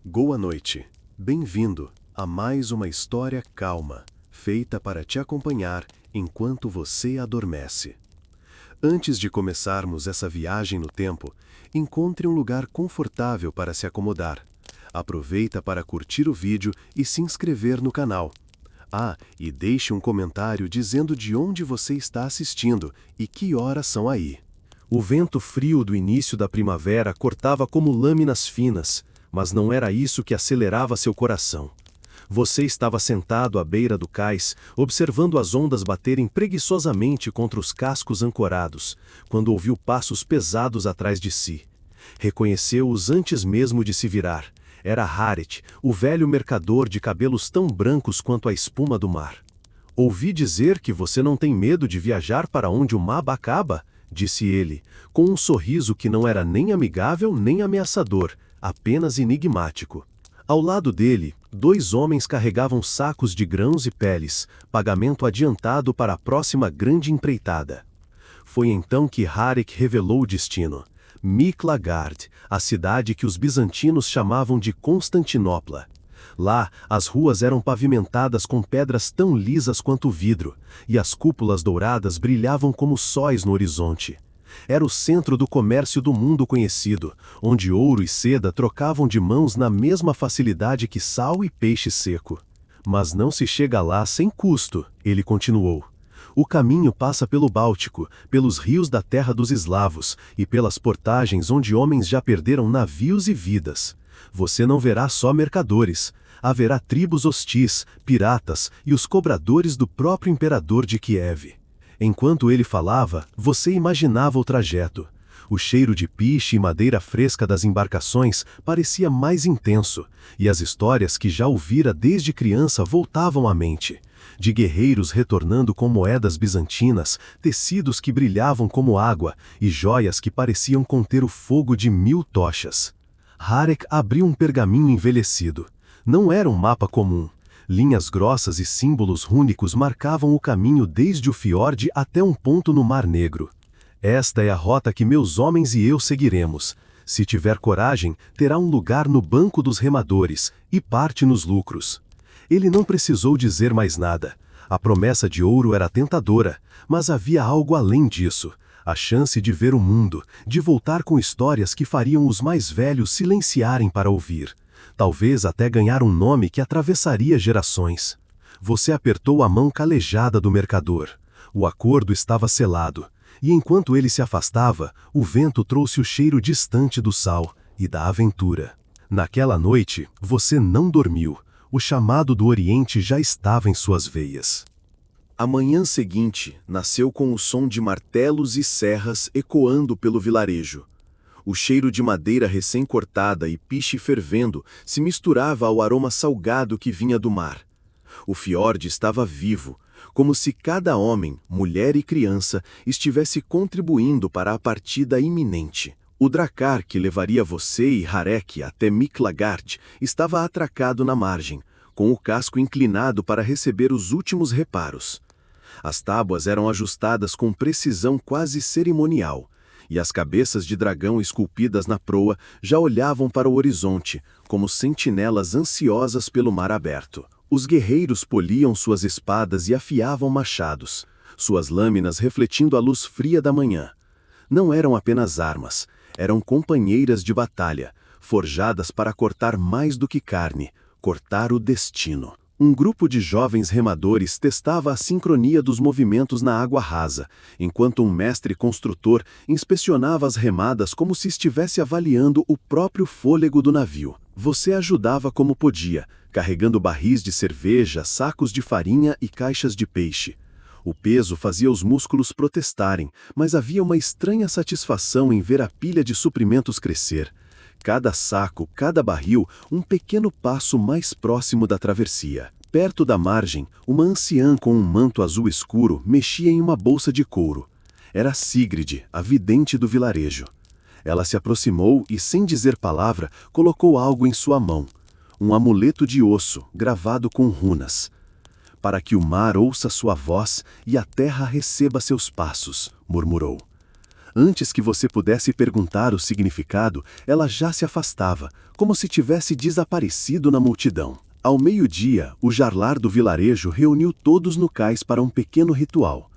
Boa noite. Bem-vindo a mais uma história calma, feita para te acompanhar enquanto você adormece. Antes de começarmos essa viagem no tempo, encontre um lugar confortável para se acomodar. Aproveita para curtir o vídeo e se inscrever no canal. E deixe um comentário dizendo de onde você está assistindo e que horas são aí. O vento frio do início da primavera cortava como lâminas finas, mas não era isso que acelerava seu coração. Você estava sentado à beira do cais, observando as ondas baterem preguiçosamente contra os cascos ancorados, quando ouviu passos pesados atrás de si. Reconheceu-os antes mesmo de se virar. Era Harriet, o velho mercador de cabelos tão brancos quanto a espuma do mar. "Ouvi dizer que você não tem medo de viajar para onde o mapa acaba?", disse ele, com um sorriso que não era nem amigável nem ameaçador, apenas enigmático. Ao lado dele, dois homens carregavam sacos de grãos e peles, pagamento adiantado para a próxima grande empreitada. Foi então que Harriet revelou o destino. Miklagard, a cidade que os bizantinos chamavam de Constantinopla. Lá, as ruas eram pavimentadas com pedras tão lisas quanto vidro, e as cúpulas douradas brilhavam como sóis no horizonte. Era o centro do comércio do mundo conhecido, onde ouro e seda trocavam de mãos na mesma facilidade que sal e peixe seco. "Mas não se chega lá sem custo", ele continuou. "O caminho passa pelo Báltico, pelos rios da terra dos eslavos e pelas portagens onde homens já perderam navios e vidas. Você não verá só mercadores. Haverá tribos hostis, piratas e os cobradores do próprio imperador de Kiev." Enquanto ele falava, você imaginava o trajeto. O cheiro de piche e madeira fresca das embarcações parecia mais intenso, e as histórias que já ouvira desde criança voltavam à mente. De guerreiros retornando com moedas bizantinas, tecidos que brilhavam como água e joias que pareciam conter o fogo de 1000 tochas. Harriet abriu um pergaminho envelhecido. Não era um mapa comum. Linhas grossas e símbolos rúnicos marcavam o caminho desde o fiorde até um ponto no Mar Negro. "Esta é a rota que meus homens e eu seguiremos. Se tiver coragem, terá um lugar no banco dos remadores e parte nos lucros." Ele não precisou dizer mais nada. A promessa de ouro era tentadora, mas havia algo além disso. A chance de ver o mundo, de voltar com histórias que fariam os mais velhos silenciarem para ouvir. Talvez até ganhar um nome que atravessaria gerações. Você apertou a mão calejada do mercador. O acordo estava selado, e enquanto ele se afastava, o vento trouxe o cheiro distante do sal e da aventura. Naquela noite, você não dormiu. O chamado do Oriente já estava em suas veias. A manhã seguinte nasceu com o som de martelos e serras ecoando pelo vilarejo. O cheiro de madeira recém-cortada e piche fervendo se misturava ao aroma salgado que vinha do mar. O fiorde estava vivo, como se cada homem, mulher e criança estivesse contribuindo para a partida iminente. O dracar que levaria você e Harek até Miklagard estava atracado na margem, com o casco inclinado para receber os últimos reparos. As tábuas eram ajustadas com precisão quase cerimonial, e as cabeças de dragão esculpidas na proa já olhavam para o horizonte, como sentinelas ansiosas pelo mar aberto. Os guerreiros poliam suas espadas e afiavam machados, suas lâminas refletindo a luz fria da manhã. Não eram apenas armas, eram companheiras de batalha, forjadas para cortar mais do que carne, cortar o destino. Um grupo de jovens remadores testava a sincronia dos movimentos na água rasa, enquanto um mestre construtor inspecionava as remadas como se estivesse avaliando o próprio fôlego do navio. Você ajudava como podia, carregando barris de cerveja, sacos de farinha e caixas de peixe. O peso fazia os músculos protestarem, mas havia uma estranha satisfação em ver a pilha de suprimentos crescer. Cada saco, cada barril, um pequeno passo mais próximo da travessia. Perto da margem, uma anciã com um manto azul escuro mexia em uma bolsa de couro. Era Sigrid, a vidente do vilarejo. Ela se aproximou e, sem dizer palavra, colocou algo em sua mão. Um amuleto de osso, gravado com runas. "Para que o mar ouça sua voz e a terra receba seus passos", murmurou. Antes que você pudesse perguntar o significado, ela já se afastava, como se tivesse desaparecido na multidão. Ao meio-dia, o jarlar do vilarejo reuniu todos no cais para um pequeno ritual.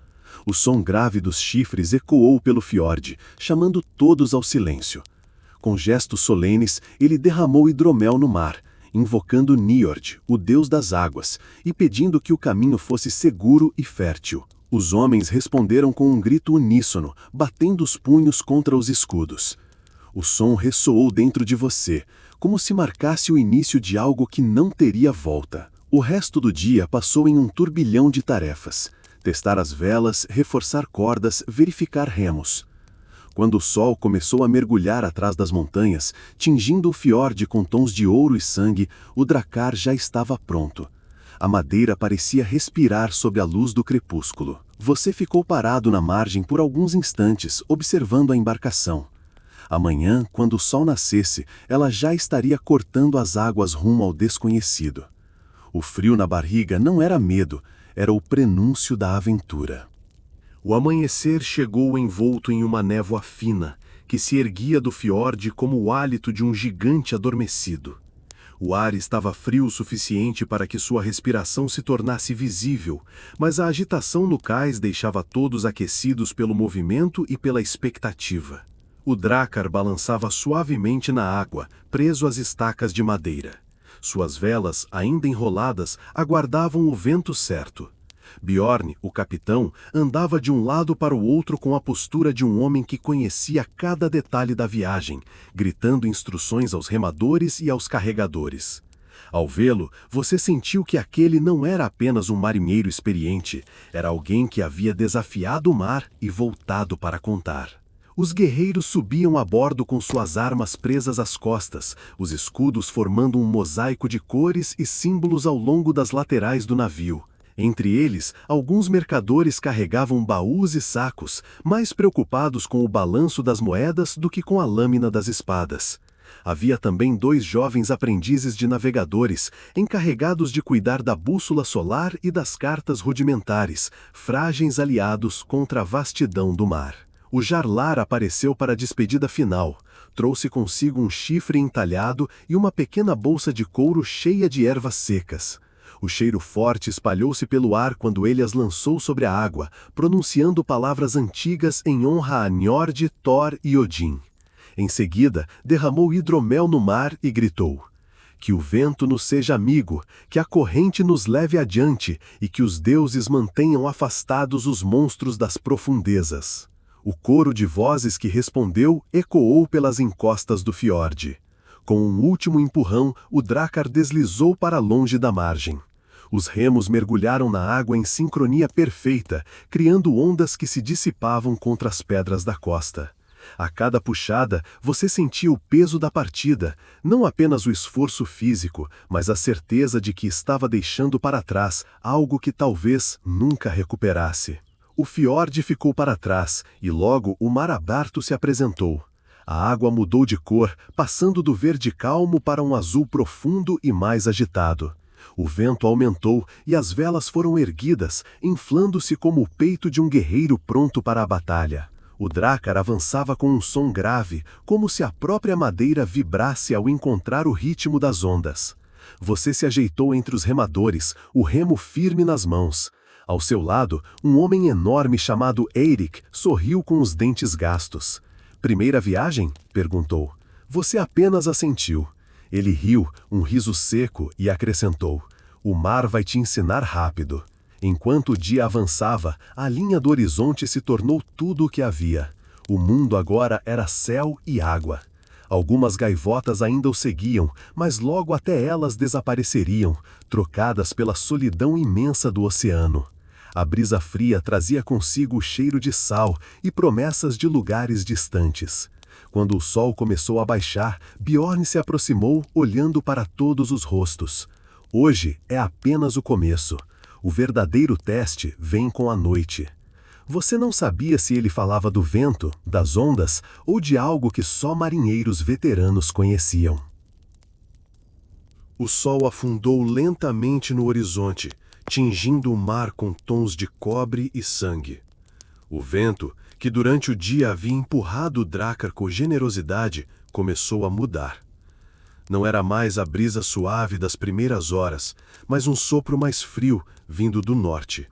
O som grave dos chifres ecoou pelo fiorde, chamando todos ao silêncio. Com gestos solenes, ele derramou hidromel no mar, invocando Niord, o deus das águas, e pedindo que o caminho fosse seguro e fértil. Os homens responderam com um grito uníssono, batendo os punhos contra os escudos. O som ressoou dentro de você, como se marcasse o início de algo que não teria volta. O resto do dia passou em um turbilhão de tarefas. Testar as velas, reforçar cordas, verificar remos. Quando o sol começou a mergulhar atrás das montanhas, tingindo o fiorde com tons de ouro e sangue, o dracar já estava pronto. A madeira parecia respirar sob a luz do crepúsculo. Você ficou parado na margem por alguns instantes, observando a embarcação. Amanhã, quando o sol nascesse, ela já estaria cortando as águas rumo ao desconhecido. O frio na barriga não era medo, era o prenúncio da aventura. O amanhecer chegou envolto em uma névoa fina, que se erguia do fiorde como o hálito de um gigante adormecido. O ar estava frio o suficiente para que sua respiração se tornasse visível, mas a agitação no cais deixava todos aquecidos pelo movimento e pela expectativa. O dracar balançava suavemente na água, preso às estacas de madeira. Suas velas, ainda enroladas, aguardavam o vento certo. Bjorn, o capitão, andava de um lado para o outro com a postura de um homem que conhecia cada detalhe da viagem, gritando instruções aos remadores e aos carregadores. Ao vê-lo, você sentiu que aquele não era apenas um marinheiro experiente, era alguém que havia desafiado o mar e voltado para contar. Os guerreiros subiam a bordo com suas armas presas às costas, os escudos formando um mosaico de cores e símbolos ao longo das laterais do navio. Entre eles, alguns mercadores carregavam baús e sacos, mais preocupados com o balanço das moedas do que com a lâmina das espadas. Havia também 2 jovens aprendizes de navegadores, encarregados de cuidar da bússola solar e das cartas rudimentares, frágeis aliados contra a vastidão do mar. O jarlar apareceu para a despedida final. Trouxe consigo um chifre entalhado e uma pequena bolsa de couro cheia de ervas secas. O cheiro forte espalhou-se pelo ar quando ele as lançou sobre a água, pronunciando palavras antigas em honra a Njord, Thor e Odin. Em seguida, derramou hidromel no mar e gritou: "Que o vento nos seja amigo, que a corrente nos leve adiante e que os deuses mantenham afastados os monstros das profundezas." O coro de vozes que respondeu ecoou pelas encostas do fiorde. Com um último empurrão, o dracar deslizou para longe da margem. Os remos mergulharam na água em sincronia perfeita, criando ondas que se dissipavam contra as pedras da costa. A cada puxada, você sentia o peso da partida, não apenas o esforço físico, mas a certeza de que estava deixando para trás algo que talvez nunca recuperasse. O fiorde ficou para trás, e logo o mar aberto se apresentou. A água mudou de cor, passando do verde calmo para um azul profundo e mais agitado. O vento aumentou e as velas foram erguidas, inflando-se como o peito de um guerreiro pronto para a batalha. O dracar avançava com um som grave, como se a própria madeira vibrasse ao encontrar o ritmo das ondas. Você se ajeitou entre os remadores, o remo firme nas mãos. Ao seu lado, um homem enorme chamado Eirik sorriu com os dentes gastos. "Primeira viagem?" perguntou. Você apenas assentiu. Ele riu, um riso seco, e acrescentou: "O mar vai te ensinar rápido." Enquanto o dia avançava, a linha do horizonte se tornou tudo o que havia. O mundo agora era céu e água. Algumas gaivotas ainda o seguiam, mas logo até elas desapareceriam, trocadas pela solidão imensa do oceano. A brisa fria trazia consigo o cheiro de sal e promessas de lugares distantes. Quando o sol começou a baixar, Bjorn se aproximou, olhando para todos os rostos. Hoje é apenas o começo. O verdadeiro teste vem com a noite. Você não sabia se ele falava do vento, das ondas ou de algo que só marinheiros veteranos conheciam. O sol afundou lentamente no horizonte, tingindo o mar com tons de cobre e sangue. O vento, que durante o dia havia empurrado o Drakkar com generosidade, começou a mudar. Não era mais a brisa suave das primeiras horas, mas um sopro mais frio vindo do norte.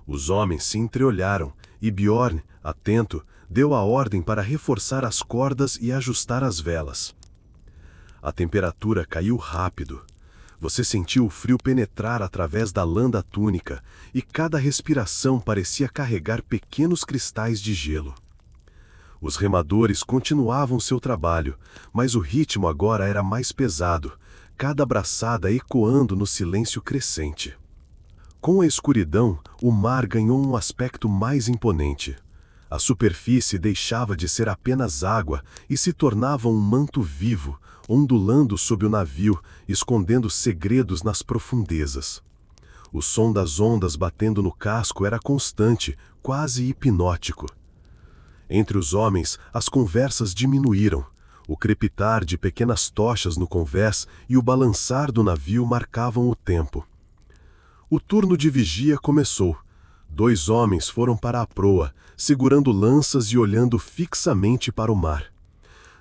Os homens se entreolharam e Bjorn, atento, deu a ordem para reforçar as cordas e ajustar as velas. A temperatura caiu rápido. Você sentiu o frio penetrar através da lã da túnica e cada respiração parecia carregar pequenos cristais de gelo. Os remadores continuavam seu trabalho, mas o ritmo agora era mais pesado, cada braçada ecoando no silêncio crescente. Com a escuridão, o mar ganhou um aspecto mais imponente. A superfície deixava de ser apenas água e se tornava um manto vivo, ondulando sob o navio, escondendo segredos nas profundezas. O som das ondas batendo no casco era constante, quase hipnótico. Entre os homens, as conversas diminuíram. O crepitar de pequenas tochas no convés e o balançar do navio marcavam o tempo. O turno de vigia começou. 2 homens foram para a proa, segurando lanças e olhando fixamente para o mar.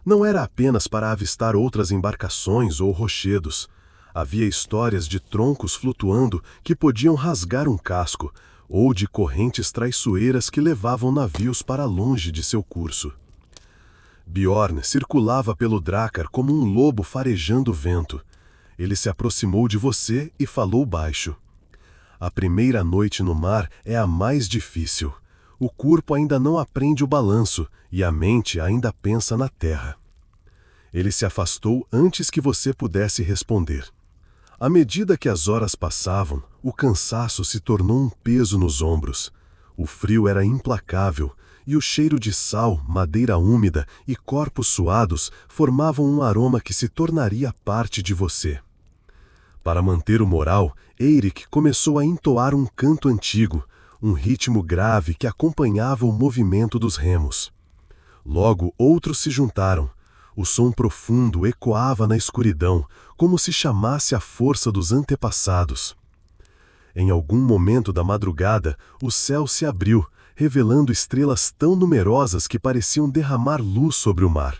Não era apenas para avistar outras embarcações ou rochedos. Havia histórias de troncos flutuando que podiam rasgar um casco, ou de correntes traiçoeiras que levavam navios para longe de seu curso. Bjorn circulava pelo Drakkar como um lobo farejando o vento. Ele se aproximou de você e falou baixo. A primeira noite no mar é a mais difícil. O corpo ainda não aprende o balanço e a mente ainda pensa na terra. Ele se afastou antes que você pudesse responder. À medida que as horas passavam, o cansaço se tornou um peso nos ombros. O frio era implacável, e o cheiro de sal, madeira úmida e corpos suados formavam um aroma que se tornaria parte de você. Para manter o moral, Eirik começou a entoar um canto antigo, um ritmo grave que acompanhava o movimento dos remos. Logo outros se juntaram. O som profundo ecoava na escuridão, como se chamasse a força dos antepassados. Em algum momento da madrugada, o céu se abriu, revelando estrelas tão numerosas que pareciam derramar luz sobre o mar.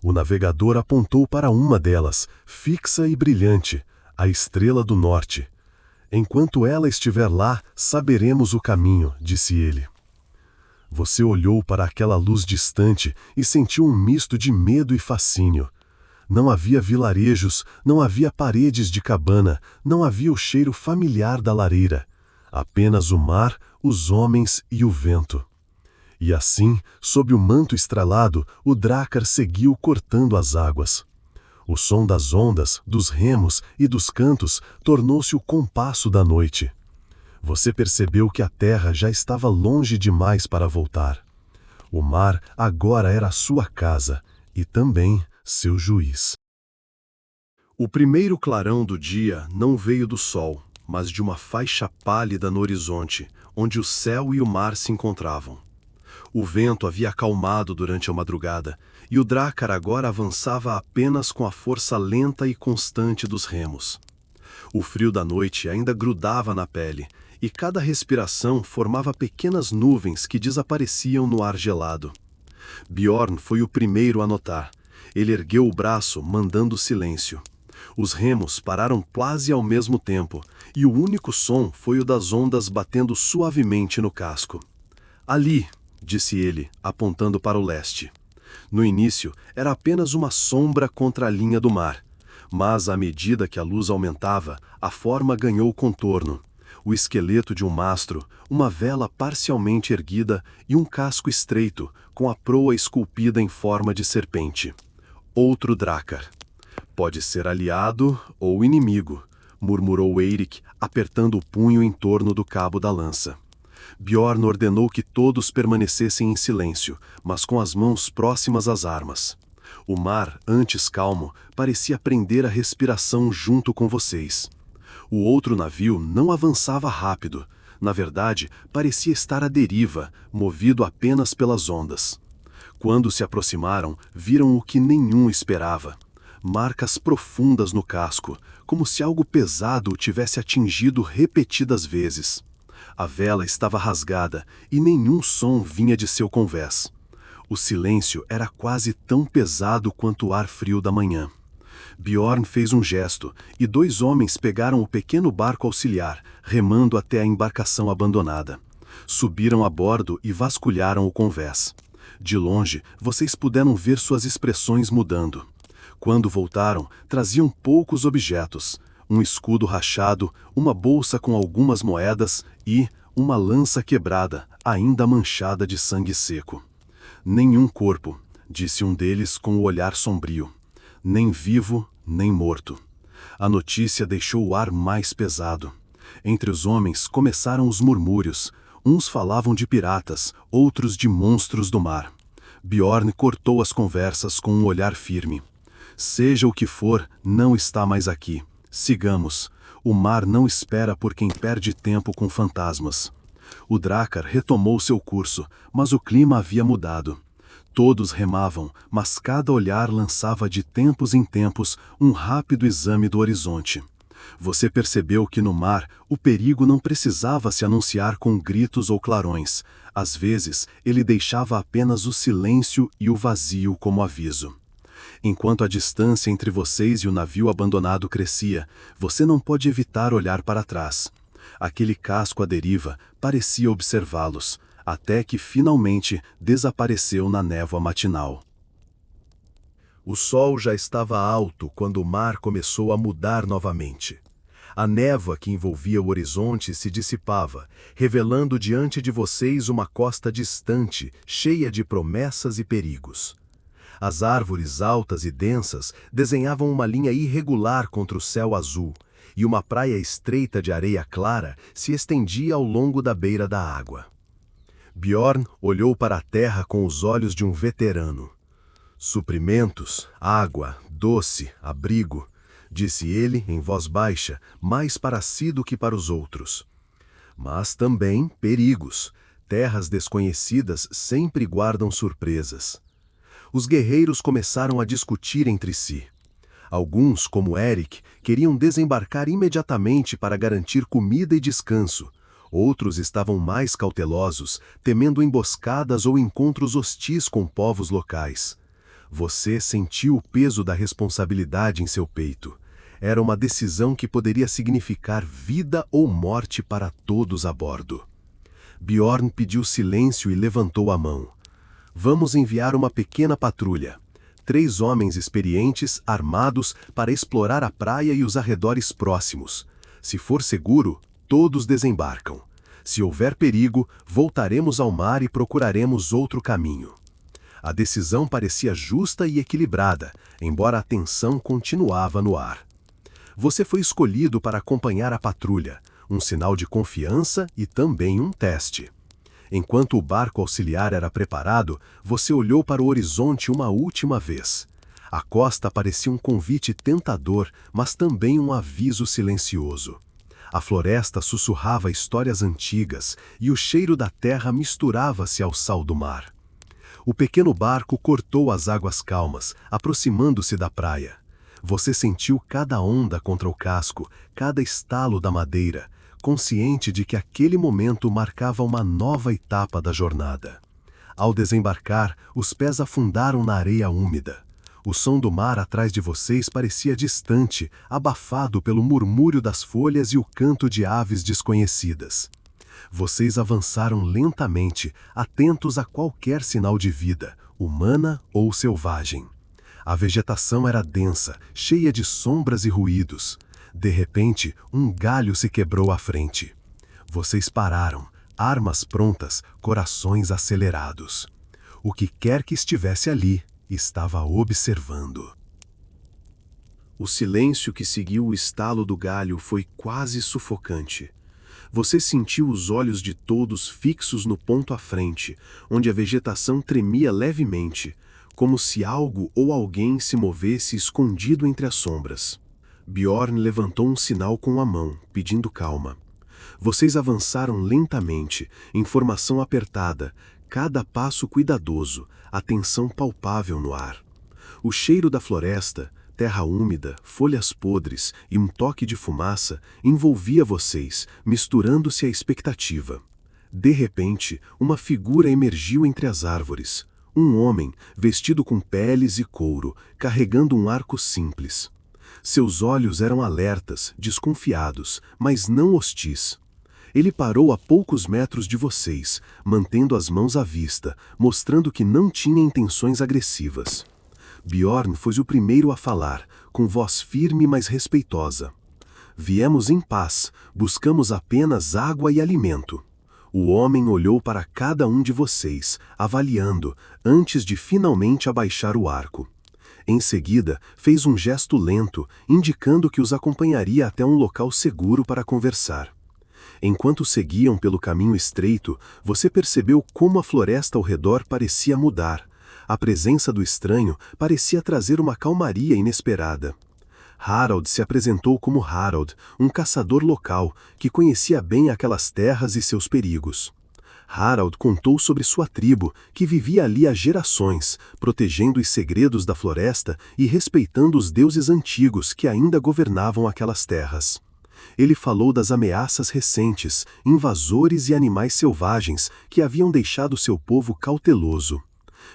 O navegador apontou para uma delas, fixa e brilhante, a estrela do norte. Enquanto ela estiver lá, saberemos o caminho, disse ele. Você olhou para aquela luz distante e sentiu um misto de medo e fascínio. Não havia vilarejos, não havia paredes de cabana, não havia o cheiro familiar da lareira. Apenas o mar, os homens e o vento. E assim, sob o manto estrelado, o Drakkar seguiu cortando as águas. O som das ondas, dos remos e dos cantos tornou-se o compasso da noite. Você percebeu que a terra já estava longe demais para voltar. O mar agora era sua casa e também seu juiz. O primeiro clarão do dia não veio do sol, mas de uma faixa pálida no horizonte, onde o céu e o mar se encontravam. O vento havia acalmado durante a madrugada, e o Drakkar agora avançava apenas com a força lenta e constante dos remos. O frio da noite ainda grudava na pele, e cada respiração formava pequenas nuvens que desapareciam no ar gelado. Bjorn foi o primeiro a notar. Ele ergueu o braço, mandando silêncio. Os remos pararam quase ao mesmo tempo, e o único som foi o das ondas batendo suavemente no casco. Ali, disse ele, apontando para o leste. No início, era apenas uma sombra contra a linha do mar, mas à medida que a luz aumentava, a forma ganhou contorno. O esqueleto de um mastro, uma vela parcialmente erguida e um casco estreito, com a proa esculpida em forma de serpente. Outro Drakkar. Pode ser aliado ou inimigo, murmurou Eirik, apertando o punho em torno do cabo da lança. Bjorn ordenou que todos permanecessem em silêncio, mas com as mãos próximas às armas. O mar, antes calmo, parecia prender a respiração junto com vocês. O outro navio não avançava rápido. Na verdade, parecia estar à deriva, movido apenas pelas ondas. Quando se aproximaram, viram o que nenhum esperava. Marcas profundas no casco, como se algo pesado o tivesse atingido repetidas vezes. A vela estava rasgada e nenhum som vinha de seu convés. O silêncio era quase tão pesado quanto o ar frio da manhã. Bjorn fez um gesto, e 2 homens pegaram o pequeno barco auxiliar, remando até a embarcação abandonada. Subiram a bordo e vasculharam o convés. De longe, vocês puderam ver suas expressões mudando. Quando voltaram, traziam poucos objetos: um escudo rachado, uma bolsa com algumas moedas e uma lança quebrada, ainda manchada de sangue seco. Nenhum corpo, disse um deles com o olhar sombrio. Nem vivo, nem morto. A notícia deixou o ar mais pesado. Entre os homens começaram os murmúrios. Uns falavam de piratas, outros de monstros do mar. Bjorn cortou as conversas com um olhar firme. Seja o que for, não está mais aqui. Sigamos. O mar não espera por quem perde tempo com fantasmas. O Drakkar retomou seu curso, mas o clima havia mudado. Todos remavam, mas cada olhar lançava de tempos em tempos um rápido exame do horizonte. Você percebeu que no mar o perigo não precisava se anunciar com gritos ou clarões. Às vezes, ele deixava apenas o silêncio e o vazio como aviso. Enquanto a distância entre vocês e o navio abandonado crescia, você não pode evitar olhar para trás. Aquele casco à deriva parecia observá-los, até que finalmente desapareceu na névoa matinal. O sol já estava alto quando o mar começou a mudar novamente. A névoa que envolvia o horizonte se dissipava, revelando diante de vocês uma costa distante, cheia de promessas e perigos. As árvores altas e densas desenhavam uma linha irregular contra o céu azul, e uma praia estreita de areia clara se estendia ao longo da beira da água. Bjorn olhou para a terra com os olhos de um veterano. Suprimentos, água, doce, abrigo, disse ele em voz baixa, mais para si do que para os outros. Mas também perigos. Terras desconhecidas sempre guardam surpresas. Os guerreiros começaram a discutir entre si. Alguns, como Erik, queriam desembarcar imediatamente para garantir comida e descanso. Outros estavam mais cautelosos, temendo emboscadas ou encontros hostis com povos locais. Você sentiu o peso da responsabilidade em seu peito. Era uma decisão que poderia significar vida ou morte para todos a bordo. Bjorn pediu silêncio e levantou a mão. Vamos enviar uma pequena patrulha. 3 homens experientes, armados, para explorar a praia e os arredores próximos. Se for seguro, todos desembarcam. Se houver perigo, voltaremos ao mar e procuraremos outro caminho. A decisão parecia justa e equilibrada, embora a tensão continuava no ar. Você foi escolhido para acompanhar a patrulha, um sinal de confiança e também um teste. Enquanto o barco auxiliar era preparado, você olhou para o horizonte uma última vez. A costa parecia um convite tentador, mas também um aviso silencioso. A floresta sussurrava histórias antigas e o cheiro da terra misturava-se ao sal do mar. O pequeno barco cortou as águas calmas, aproximando-se da praia. Você sentiu cada onda contra o casco, cada estalo da madeira, consciente de que aquele momento marcava uma nova etapa da jornada. Ao desembarcar, os pés afundaram na areia úmida. O som do mar atrás de vocês parecia distante, abafado pelo murmúrio das folhas e o canto de aves desconhecidas. Vocês avançaram lentamente, atentos a qualquer sinal de vida, humana ou selvagem. A vegetação era densa, cheia de sombras e ruídos. De repente, um galho se quebrou à frente. Vocês pararam, armas prontas, corações acelerados. O que quer que estivesse ali, estava observando. O silêncio que seguiu o estalo do galho foi quase sufocante. Você sentiu os olhos de todos fixos no ponto à frente, onde a vegetação tremia levemente, como se algo ou alguém se movesse escondido entre as sombras. Bjorn levantou um sinal com a mão, pedindo calma. Vocês avançaram lentamente, em formação apertada, cada passo cuidadoso, a tensão palpável no ar. O cheiro da floresta, Terra úmida, folhas podres e um toque de fumaça envolvia vocês, misturando-se à expectativa. De repente, uma figura emergiu entre as árvores. Um homem, vestido com peles e couro, carregando um arco simples. Seus olhos eram alertas, desconfiados, mas não hostis. Ele parou a poucos metros de vocês, mantendo as mãos à vista, mostrando que não tinha intenções agressivas. Bjorn foi o primeiro a falar, com voz firme mas respeitosa. Viemos em paz, buscamos apenas água e alimento. O homem olhou para cada um de vocês, avaliando, antes de finalmente abaixar o arco. Em seguida, fez um gesto lento, indicando que os acompanharia até um local seguro para conversar. Enquanto seguiam pelo caminho estreito, você percebeu como a floresta ao redor parecia mudar. A presença do estranho parecia trazer uma calmaria inesperada. Harald se apresentou como Harald, um caçador local, que conhecia bem aquelas terras e seus perigos. Harald contou sobre sua tribo, que vivia ali há gerações, protegendo os segredos da floresta e respeitando os deuses antigos que ainda governavam aquelas terras. Ele falou das ameaças recentes, invasores e animais selvagens que haviam deixado seu povo cauteloso.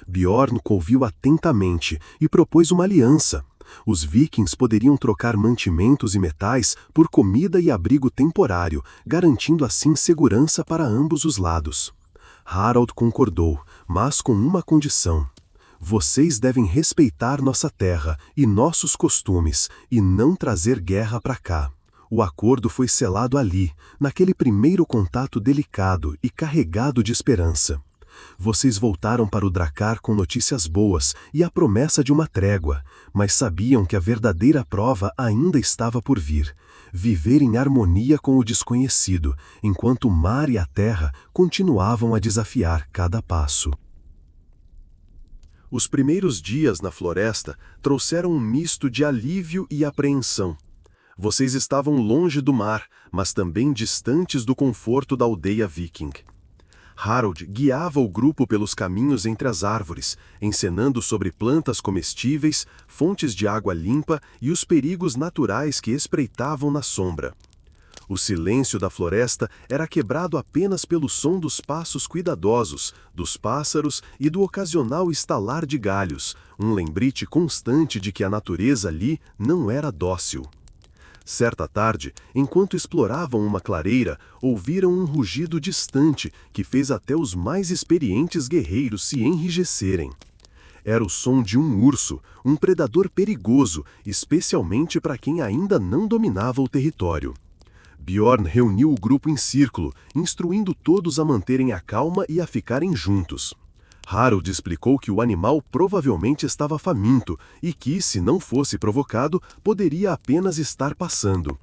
Bjorn ouviu atentamente e propôs uma aliança. Os vikings poderiam trocar mantimentos e metais por comida e abrigo temporário, garantindo assim segurança para ambos os lados. Harald concordou, mas com uma condição. Vocês devem respeitar nossa terra e nossos costumes, e não trazer guerra para cá. O acordo foi selado ali, naquele primeiro contato delicado e carregado de esperança. Vocês voltaram para o Drakkar com notícias boas e a promessa de uma trégua, mas sabiam que a verdadeira prova ainda estava por vir. Viver em harmonia com o desconhecido, enquanto o mar e a terra continuavam a desafiar cada passo. Os primeiros dias na floresta trouxeram um misto de alívio e apreensão. Vocês estavam longe do mar, mas também distantes do conforto da aldeia viking. Harald guiava o grupo pelos caminhos entre as árvores, encenando sobre plantas comestíveis, fontes de água limpa e os perigos naturais que espreitavam na sombra. O silêncio da floresta era quebrado apenas pelo som dos passos cuidadosos, dos pássaros e do ocasional estalar de galhos, um lembrete constante de que a natureza ali não era dócil. Certa tarde, enquanto exploravam uma clareira, ouviram um rugido distante que fez até os mais experientes guerreiros se enrijecerem. Era o som de um urso, um predador perigoso, especialmente para quem ainda não dominava o território. Bjorn reuniu o grupo em círculo, instruindo todos a manterem a calma e a ficarem juntos. Harald explicou que o animal provavelmente estava faminto e que, se não fosse provocado, poderia apenas estar passando.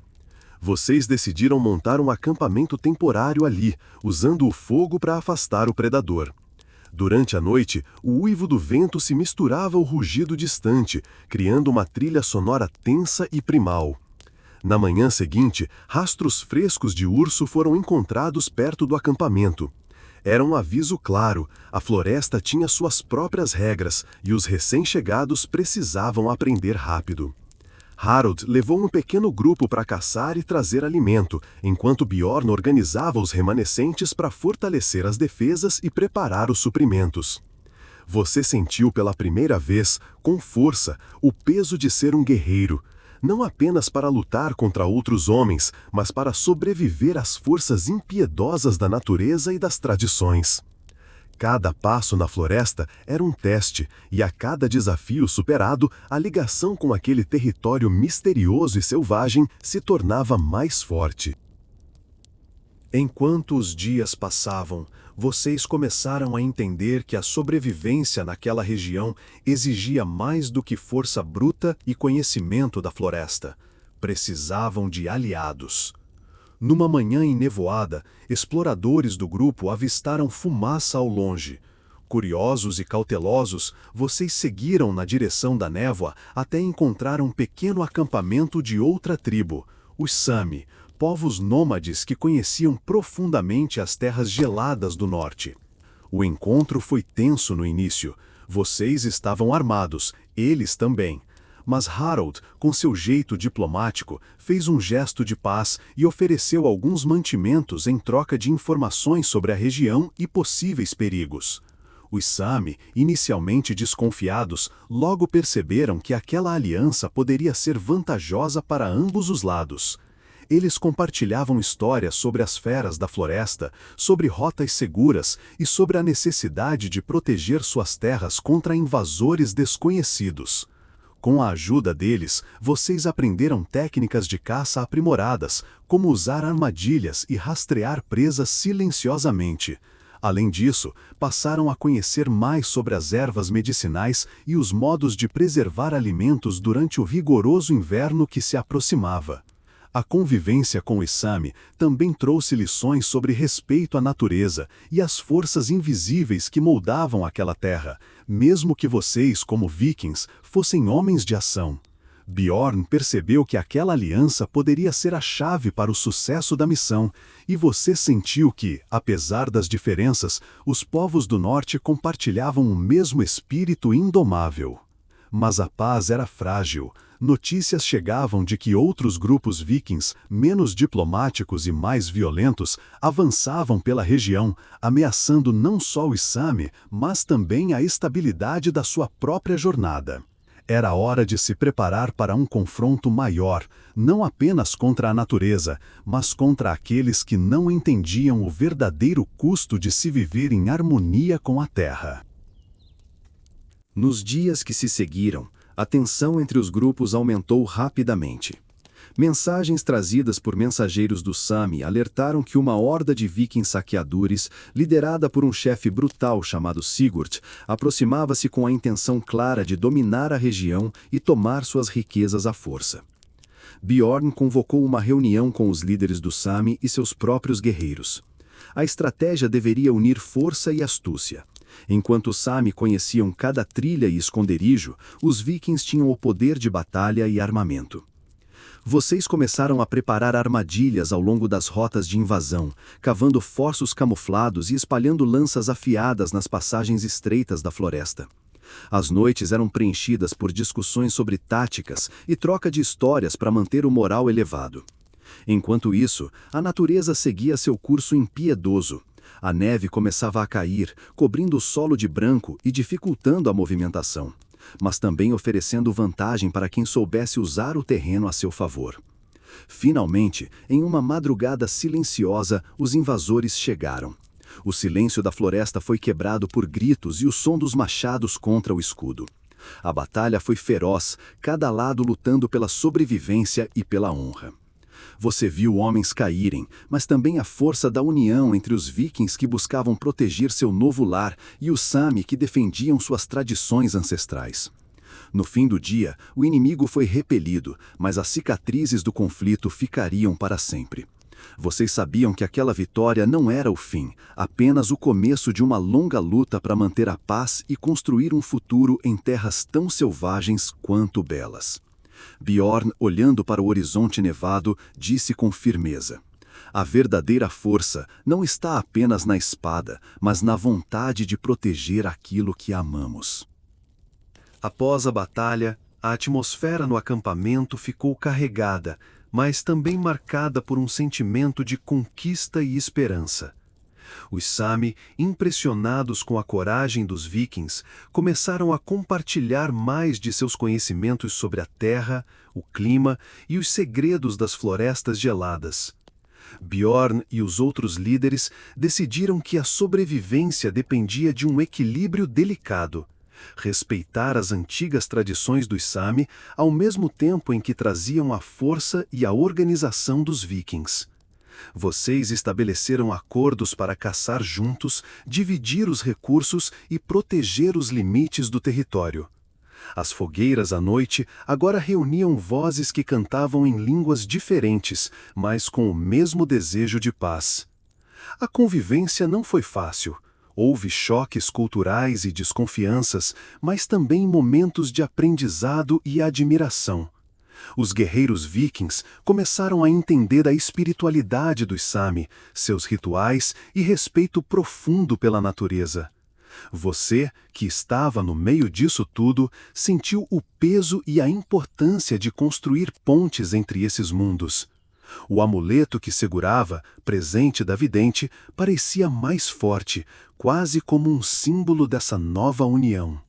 Vocês decidiram montar um acampamento temporário ali, usando o fogo para afastar o predador. Durante a noite, o uivo do vento se misturava ao rugido distante, criando uma trilha sonora tensa e primal. Na manhã seguinte, rastros frescos de urso foram encontrados perto do acampamento. Era um aviso claro, a floresta tinha suas próprias regras e os recém-chegados precisavam aprender rápido. Harald levou um pequeno grupo para caçar e trazer alimento, enquanto Bjorn organizava os remanescentes para fortalecer as defesas e preparar os suprimentos. Você sentiu pela primeira vez, com força, o peso de ser um guerreiro, não apenas para lutar contra outros homens, mas para sobreviver às forças impiedosas da natureza e das tradições. Cada passo na floresta era um teste, e a cada desafio superado, a ligação com aquele território misterioso e selvagem se tornava mais forte. Enquanto os dias passavam, vocês começaram a entender que a sobrevivência naquela região exigia mais do que força bruta e conhecimento da floresta. Precisavam de aliados. Numa manhã enevoada, exploradores do grupo avistaram fumaça ao longe. Curiosos e cautelosos, vocês seguiram na direção da névoa até encontrar um pequeno acampamento de outra tribo, os Sami, povos nômades que conheciam profundamente as terras geladas do norte. O encontro foi tenso no início. Vocês estavam armados, eles também. Mas Harold, com seu jeito diplomático, fez um gesto de paz e ofereceu alguns mantimentos em troca de informações sobre a região e possíveis perigos. Os Sami, inicialmente desconfiados, logo perceberam que aquela aliança poderia ser vantajosa para ambos os lados. Eles compartilhavam histórias sobre as feras da floresta, sobre rotas seguras e sobre a necessidade de proteger suas terras contra invasores desconhecidos. Com a ajuda deles, vocês aprenderam técnicas de caça aprimoradas, como usar armadilhas e rastrear presas silenciosamente. Além disso, passaram a conhecer mais sobre as ervas medicinais e os modos de preservar alimentos durante o rigoroso inverno que se aproximava. A convivência com os Sami também trouxe lições sobre respeito à natureza e às forças invisíveis que moldavam aquela terra, mesmo que vocês, como vikings, fossem homens de ação. Bjorn percebeu que aquela aliança poderia ser a chave para o sucesso da missão, e você sentiu que, apesar das diferenças, os povos do norte compartilhavam o mesmo espírito indomável. Mas a paz era frágil. Notícias chegavam de que outros grupos vikings, menos diplomáticos e mais violentos, avançavam pela região, ameaçando não só os Sami, mas também a estabilidade da sua própria jornada. Era hora de se preparar para um confronto maior, não apenas contra a natureza, mas contra aqueles que não entendiam o verdadeiro custo de se viver em harmonia com a terra. Nos dias que se seguiram, a tensão entre os grupos aumentou rapidamente. Mensagens trazidas por mensageiros do Sami alertaram que uma horda de vikings saqueadores, liderada por um chefe brutal chamado Sigurd, aproximava-se com a intenção clara de dominar a região e tomar suas riquezas à força. Bjorn convocou uma reunião com os líderes do Sami e seus próprios guerreiros. A estratégia deveria unir força e astúcia. Enquanto os Sami conheciam cada trilha e esconderijo, os vikings tinham o poder de batalha e armamento. Vocês começaram a preparar armadilhas ao longo das rotas de invasão, cavando forços camuflados e espalhando lanças afiadas nas passagens estreitas da floresta. As noites eram preenchidas por discussões sobre táticas e troca de histórias para manter o moral elevado. Enquanto isso, a natureza seguia seu curso impiedoso. A neve começava a cair, cobrindo o solo de branco e dificultando a movimentação, mas também oferecendo vantagem para quem soubesse usar o terreno a seu favor. Finalmente, em uma madrugada silenciosa, os invasores chegaram. O silêncio da floresta foi quebrado por gritos e o som dos machados contra o escudo. A batalha foi feroz, cada lado lutando pela sobrevivência e pela honra. Você viu homens caírem, mas também a força da união entre os vikings que buscavam proteger seu novo lar e os Sami que defendiam suas tradições ancestrais. No fim do dia, o inimigo foi repelido, mas as cicatrizes do conflito ficariam para sempre. Vocês sabiam que aquela vitória não era o fim, apenas o começo de uma longa luta para manter a paz e construir um futuro em terras tão selvagens quanto belas. Bjorn, olhando para o horizonte nevado, disse com firmeza: "A verdadeira força não está apenas na espada, mas na vontade de proteger aquilo que amamos." Após a batalha, a atmosfera no acampamento ficou carregada, mas também marcada por um sentimento de conquista e esperança. Os Sami, impressionados com a coragem dos vikings, começaram a compartilhar mais de seus conhecimentos sobre a terra, o clima e os segredos das florestas geladas. Bjorn e os outros líderes decidiram que a sobrevivência dependia de um equilíbrio delicado. Respeitar as antigas tradições dos Sami, ao mesmo tempo em que traziam a força e a organização dos vikings. Vocês estabeleceram acordos para caçar juntos, dividir os recursos e proteger os limites do território. As fogueiras à noite agora reuniam vozes que cantavam em línguas diferentes, mas com o mesmo desejo de paz. A convivência não foi fácil. Houve choques culturais e desconfianças, mas também momentos de aprendizado e admiração. Os guerreiros vikings começaram a entender a espiritualidade dos Sami, seus rituais e respeito profundo pela natureza. Você, que estava no meio disso tudo, sentiu o peso e a importância de construir pontes entre esses mundos. O amuleto que segurava, presente da vidente, parecia mais forte, quase como um símbolo dessa nova união.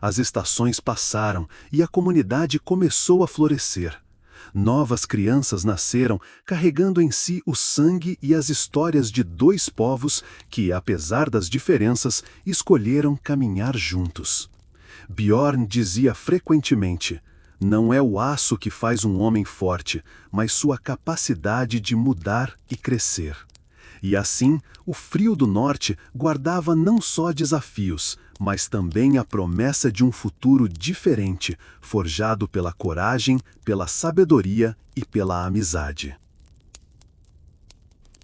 As estações passaram e a comunidade começou a florescer. Novas crianças nasceram, carregando em si o sangue e as histórias de dois povos que, apesar das diferenças, escolheram caminhar juntos. Bjorn dizia frequentemente: não é o aço que faz um homem forte, mas sua capacidade de mudar e crescer. E assim, o frio do norte guardava não só desafios, mas também a promessa de um futuro diferente, forjado pela coragem, pela sabedoria e pela amizade.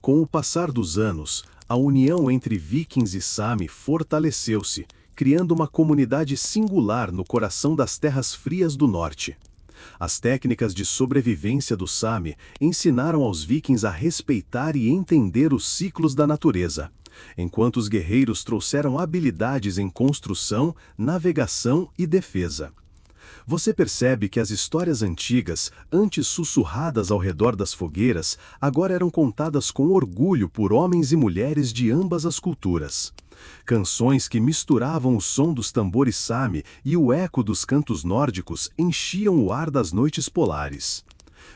Com o passar dos anos, a união entre Vikings e Sami fortaleceu-se, criando uma comunidade singular no coração das terras frias do norte. As técnicas de sobrevivência do Sami ensinaram aos Vikings a respeitar e entender os ciclos da natureza, enquanto os guerreiros trouxeram habilidades em construção, navegação e defesa. Você percebe que as histórias antigas, antes sussurradas ao redor das fogueiras, agora eram contadas com orgulho por homens e mulheres de ambas as culturas. Canções que misturavam o som dos tambores Sami e o eco dos cantos nórdicos enchiam o ar das noites polares.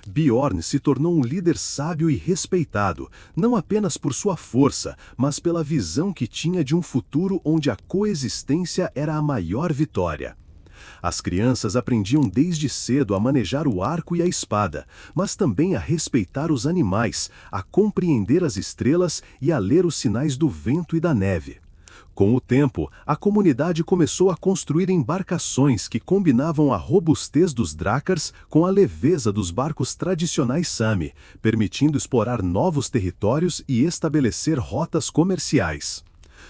Bjorn se tornou um líder sábio e respeitado, não apenas por sua força, mas pela visão que tinha de um futuro onde a coexistência era a maior vitória. As crianças aprendiam desde cedo a manejar o arco e a espada, mas também a respeitar os animais, a compreender as estrelas e a ler os sinais do vento e da neve. Com o tempo, a comunidade começou a construir embarcações que combinavam a robustez dos Drakars com a leveza dos barcos tradicionais Sami, permitindo explorar novos territórios e estabelecer rotas comerciais.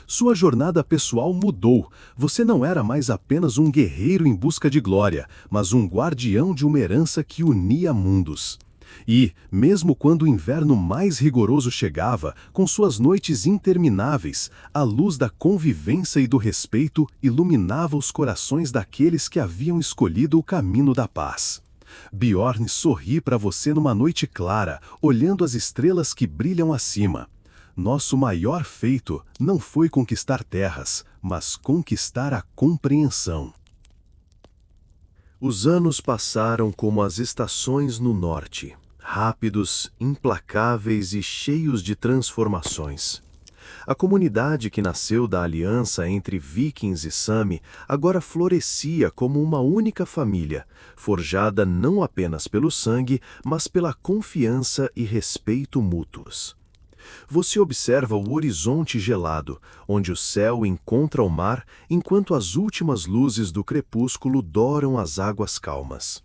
Sua jornada pessoal mudou. Você não era mais apenas um guerreiro em busca de glória, mas um guardião de uma herança que unia mundos. E, mesmo quando o inverno mais rigoroso chegava, com suas noites intermináveis, a luz da convivência e do respeito iluminava os corações daqueles que haviam escolhido o caminho da paz. Bjorn sorri para você numa noite clara, olhando as estrelas que brilham acima. Nosso maior feito não foi conquistar terras, mas conquistar a compreensão. Os anos passaram como as estações no norte, rápidos, implacáveis e cheios de transformações. A comunidade que nasceu da aliança entre Vikings e Sami agora florescia como uma única família, forjada não apenas pelo sangue, mas pela confiança e respeito mútuos. Você observa o horizonte gelado, onde o céu encontra o mar, enquanto as últimas luzes do crepúsculo douram as águas calmas.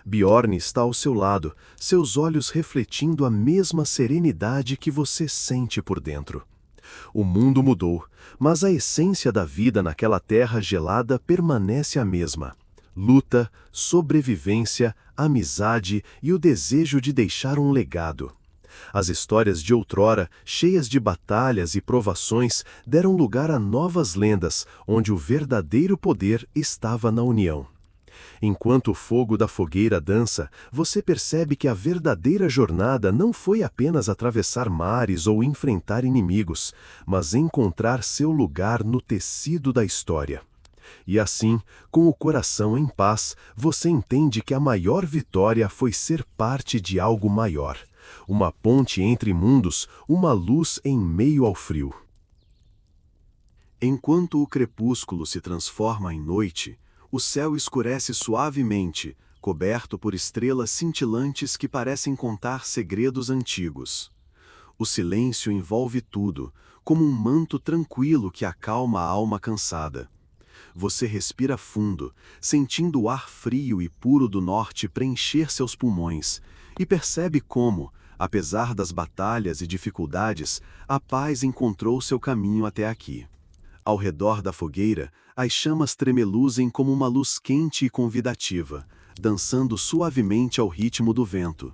Bjorn está ao seu lado, seus olhos refletindo a mesma serenidade que você sente por dentro. O mundo mudou, mas a essência da vida naquela terra gelada permanece a mesma. Luta, sobrevivência, amizade e o desejo de deixar um legado. As histórias de outrora, cheias de batalhas e provações, deram lugar a novas lendas, onde o verdadeiro poder estava na união. Enquanto o fogo da fogueira dança, você percebe que a verdadeira jornada não foi apenas atravessar mares ou enfrentar inimigos, mas encontrar seu lugar no tecido da história. E assim, com o coração em paz, você entende que a maior vitória foi ser parte de algo maior. Uma ponte entre mundos, uma luz em meio ao frio. Enquanto o crepúsculo se transforma em noite, o céu escurece suavemente, coberto por estrelas cintilantes que parecem contar segredos antigos. O silêncio envolve tudo, como um manto tranquilo que acalma a alma cansada. Você respira fundo, sentindo o ar frio e puro do norte preencher seus pulmões, e percebe como, apesar das batalhas e dificuldades, a paz encontrou seu caminho até aqui. Ao redor da fogueira, as chamas tremeluzem como uma luz quente e convidativa, dançando suavemente ao ritmo do vento.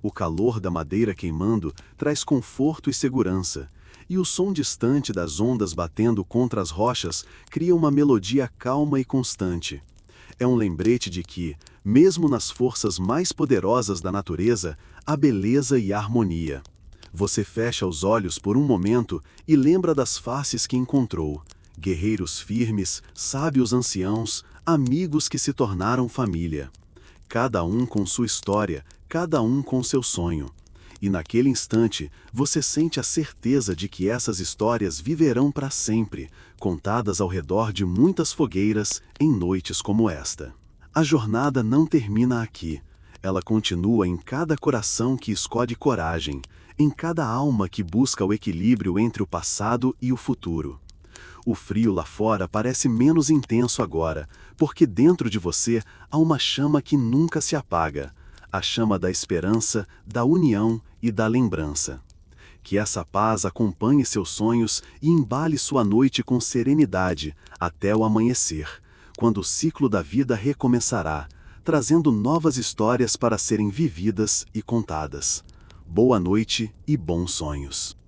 O calor da madeira queimando traz conforto e segurança, e o som distante das ondas batendo contra as rochas cria uma melodia calma e constante. É um lembrete de que, mesmo nas forças mais poderosas da natureza, há beleza e harmonia. Você fecha os olhos por um momento e lembra das faces que encontrou: guerreiros firmes, sábios anciãos, amigos que se tornaram família. Cada um com sua história, cada um com seu sonho. E naquele instante, você sente a certeza de que essas histórias viverão para sempre, contadas ao redor de muitas fogueiras em noites como esta. A jornada não termina aqui. Ela continua em cada coração que escolhe coragem, em cada alma que busca o equilíbrio entre o passado e o futuro. O frio lá fora parece menos intenso agora, porque dentro de você há uma chama que nunca se apaga, a chama da esperança, da união e da lembrança. Que essa paz acompanhe seus sonhos e embale sua noite com serenidade até o amanhecer, quando o ciclo da vida recomeçará, trazendo novas histórias para serem vividas e contadas. Boa noite e bons sonhos.